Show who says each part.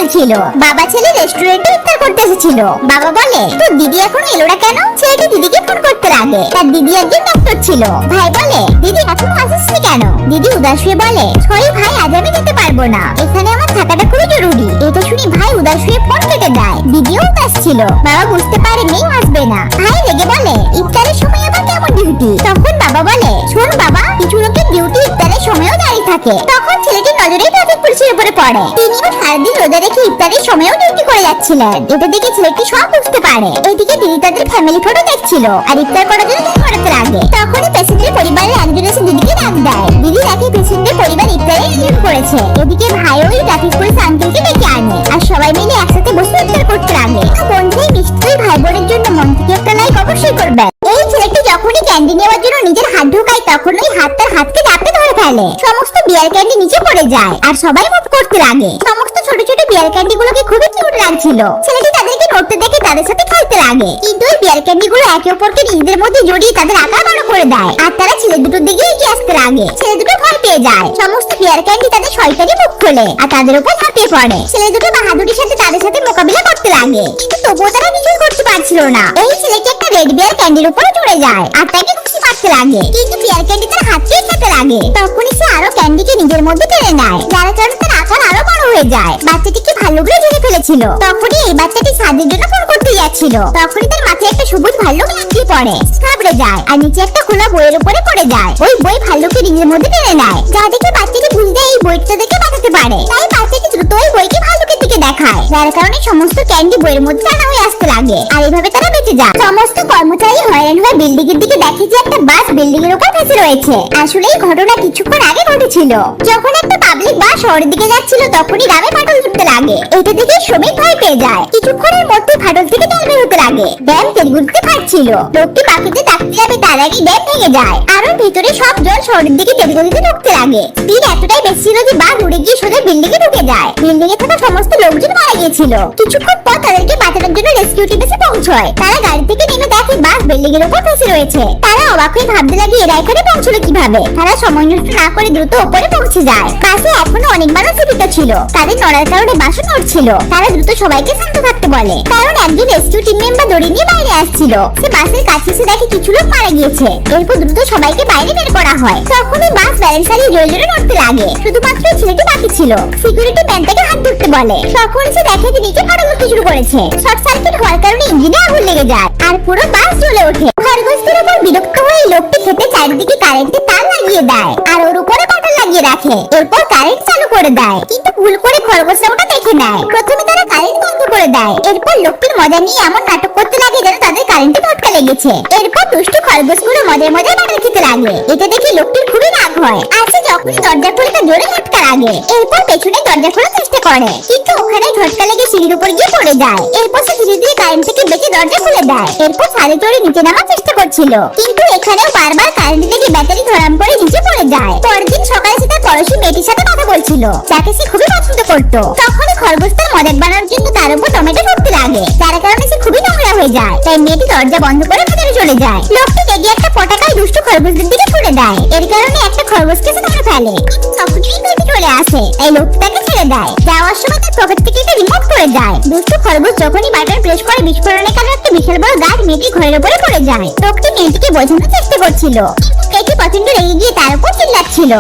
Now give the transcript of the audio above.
Speaker 1: চলছিল। বাবা ছেলে রেস্টুরেন্টে ইফতার করতে এসেছিল। বাবা বলে, তোর দিদি এখন এলো না কেন? ছেলেটি দিদিকে ফোন করতে লাগে। তার দিদি একজন ডক্টর ছিল। ভাই বলে, দিদি এখন আসছিস কেন? দিদি উদাস হয়ে বলে, সরি ভাই, আজ আমি যেতে পারবো না, এখানে আমার থাকাটা খুবই জরুরি। এটা শুনে ভাই উদাস হয়ে ফোন কেটে দেয়। দিদিও উদাস ছিল। বাবা বুঝতে পারে মেয়ে আসবে না। ভাই রেগে বলে, ইফতারের সময় আবার কেমন ডিউটি? তখন বাবা বলে, শোন বাবা, কিছু লোকের ডিউটি ইফতারের সময়ও দাঁড়িয়ে থাকে। তখন ছেলেটির নজরে ট্রাফিক পুলিশের উপরে পড়ে। তিনিও সারাদিন রোজা রেখে ইফতারের সময়ও ডিউটি করে যাচ্ছিলেন। এটা দেখে ছেলেটি সব বুঝতে পারে। এদিকে দিদি তাদের ফ্যামিলি ফটো দেখছিল আর ইফতার করার জন্য দিন করাতে লাগে। তখনই পেশেন্টের পরিবারের একজন এসে দিদিকে ডাক দেয়। দিদি দেখে পেশেন্টের পরিবার ইফতারের আয়োজন করেছে। এদিকে ভাই ওই ট্রাফিক পুলিশ আঙ্কেলকে ডেকে আনে আর সবাই মিলে একসাথে বসে ইফতার করতে লাগে। বন্ধুই নিশ্চয়ই ভাই বোনের জন্য মন থেকে একটা লাইক অবশ্যই করবে। এই ছেলেটি যখনই ক্যান্ডি নেওয়ার জন্য নিজের হাত ঢোকায় তখন ওই হাত তার হাতকে চাপড়ে ধরে ফেলে। সমস্ত বিয়ার ক্যান্ডি নিচে পড়ে যায় আর সবাই মুখ করতে লাগে। সমস্ত ছোট ছোট বিয়ার ক্যান্ডি গুলোকে খুবই কিউট লাগছিল। ছেলেটি তাদেরকে নড়তে দেখে তাদের সাথে খেলতে লাগে, কিন্তু ওই বিয়ার ক্যান্ডি গুলো একে অপরকে নিজেদের মধ্যে জড়িয়ে তাদের আকার বড় করে দেয় আর তারা ছেলে দুটোর দিকে এগিয়ে আসতে লাগে। ছেলে দুটো ভয় পেয়ে যায়। সমস্ত বিয়ার ক্যান্ডি তাদের শয়তানি মুখ খোলে আর তাদের উপর ঝাঁপিয়ে পড়ে। ছেলে দুটো বাহাদুরির সাথে তাদের সাথে মোকাবিলা করতে লাগে, কিন্তু তবুও তারা কিছুই করতে পারছিল না। এই ছেলেটি একটা রেড বিয়ার ক্যান্ডির উপরে চড়ে যায় আর তাকে খুশি পাচ্ছে লাগে, কিন্তু বিয়ার ক্যান্ডি তার হাতকে খেতে লাগে। তখনই সে আরো ক্যান্ডিকে নিজের মধ্যে টেনে নেয়, যার কারণে তার আকার আরো বড় হয়ে যায়। বাচ্চাটিকে ভাল্লুকরে ঝেড়ে ফেলেছিল। তখনই এই বাচ্চাটি সাদের জন্য ফোন করতে যাচ্ছিল। তখনই তার মাথায় একটা সবুজ ভাল্লুক লাফিয়ে পড়ে, ঘাবড়ে যায় আর নিচে একটা খোলা বইয়ের উপরে পড়ে যায়। ওই বই ভাল্লুককে নিজের মধ্যে টেনে নেয়, যা দেখে বাচ্চাটি বুঝতে এই বইটা দেখে বাঁচাতে পারে। তাই বাচ্চাটি দ্রুত ওই বইকে ভাল্লুকের দিকে দেখায়, যার কারণে সমস্ত ক্যান্ডি বইয়ের মধ্যে টানা হয়ে আসতে লাগে আর এভাবে তারা বেঁচে যায়। সমস্ত কর্মচারী হয়রান হয়ে বিল্ডিং এর দিকে দেখে যে একটা বাস বিল্ডিং এর উপর ফেসে রয়েছে। আসলে এই ঘটনা কিছুক্ষণ আগে ঘটেছিল। যখন একটা পাবলিক বাস শহরের দিকে যাচ্ছিল তখনই গ্রামে ফাটল ধরতে লাগে। এটা দেখে শ্রমিক ভয় পেয়ে যায়। কিছুক্ষণের মধ্যে ফাটল থেকে তেল বের হতে লাগে। ড্যাম তেলগুলিতে ফাটছিল। লোকটি বাকিতে ডাকতে যাবে তার আগে ড্যাম ভেঙে যায় আর ওর ভিতরে সব জল শহরের দিকে তেলগুলিতে ঢুকতে লাগে। স্পিড এতটাই বেশি ছিল যে বাস উড়ে গিয়ে সোজা বিল্ডিং এ ঢুকে যায়। বিল্ডিং এ থাকা সমস্ত লোকজন মারা গিয়েছিল। কিছুক্ষণ পর তাদেরকে বাঁচানোর জন্য রেস্কিউ টিম এসে পৌঁছয়। তারা গাড়ি থেকে নেমে দেখে বাস বিল্ডিং এর উপর ফেসে রয়েছে। তারা অবাক হয়ে ভাবতে লাগে এরা এখানে পৌঁছলো কিভাবে। তারা সময় নষ্ট না করে দ্রুত উপরে পৌঁছে যায়। বাসে এখনো অনেক মানুষ জীবিত ছিল। তাদের নড়ার কারণে বাসও নড়ছিল। তারা দ্রুত সবাইকে শান্ত থাকতে বলে, কারণ একজন রেস্কিউ টিম মেম্বার দড়ি নিয়ে বাইরে আসছিল। সে বাসের কাছে এসে দেখে কিছু লোক মারা গিয়েছে। এরপর দ্রুত সবাইকে বাইরে বের করা হয়। তখনই বাস ব্যালেন্স হারিয়ে জোরে জোরে নড়তে লাগে। শুধুমাত্র ছেলেটি বাকি ছিল। সিকিউরিটি ম্যান তাকে হাত ধরতে বলে। তখন সে দেখে যে নিচে ফাটল ধরতে শুরু করেছে। শর্ট সার্কিট হওয়ার কারণে ইঞ্জিনে আগুন লেগে যায় আর পুরো বাস জ্বলে ওঠে। খরগোশের উপর বিরক্ত হয়ে লোকটি খেতে চারিদিকে কারেন্টের তার লাগিয়ে দেয় আর ওর উপরে বাটন লাগিয়ে রাখে। এরপর কারেন্ট চালু করে দেয়, কিন্তু ভুল করে খরগোশরা ওটা দেখে নেয়। প্রথমে তারা কারেন্ট বন্ধ করে দেয়। এরপর লোকটির মজা নিয়ে এমন নাটক করতে লাগে যেন তাদের কারেন্টে ঝটকা লেগেছে। এরপর দুষ্টু খরগোশগুলো মজায় মজায় বাটন খেতে লাগে। এটা দেখে লোকটির খুবই রাগ হয় আর সে যখনই দরজা খুলে তার জোরে ঝটকা লাগে। এরপর পেছনে দরজা খোলার চেষ্টা করে, কিন্তু ওখানে ঝটকা লেগে সিঁড়ির উপর গিয়ে পড়ে যায়। এরপর সে ধীরে ধীরে কারেন্ট থেকে বেঁচে দরজা খুলে দেয়। এরপর ছাদে চড়ে নিচে নামার চেষ্টা করছিল, কিন্তু এখানেও বারবার কারেন্ট থেকে ব্যাটারি ধরাম করে নিচে পড়ে যায়। পরের দিন সকালে সে তার পড়োশী মেয়েটির সাথে কথা বলছিল, যাকে সে খুবই পছন্দ করত। তখনই খরগোশ তার মজাক বানানোর জন্য তার উপর টমেটো ঢুকতে লাগে, যার কারণে সে খুবই নোংরা হয়ে যায়। তাই মেয়েটি দরজা বন্ধ করে ভেতরে চলে যায়। লোকটি রেগে একটা পটাকায় দুষ্টু খরগোশদের দিকে ছুড়ে দেয়। এর কারণে একটা খরগোশকে সে ধরে ফেলে, কিন্তু তখনই মেয়েটি চলে আসে। এই লোকটি তাকে ছেড়ে দেয়। যাওয়ার সময় তার পকেট থেকে একটা রিমোট পড়ে যায়। দুষ্টু খরগোশ যখনই বাটন প্রেস করে বিস্ফোরণের কারণে একটা বিশাল বড় গাছ মেয়েটির ঘরের উপরে পড়ে যায়। লোকটি মেয়েটিকে বোঝানোর চেষ্টা করছিল, কিন্তু মেয়েটি প্রচন্ড রেগে গিয়ে তার উপর চিল্লাচ্ছিল।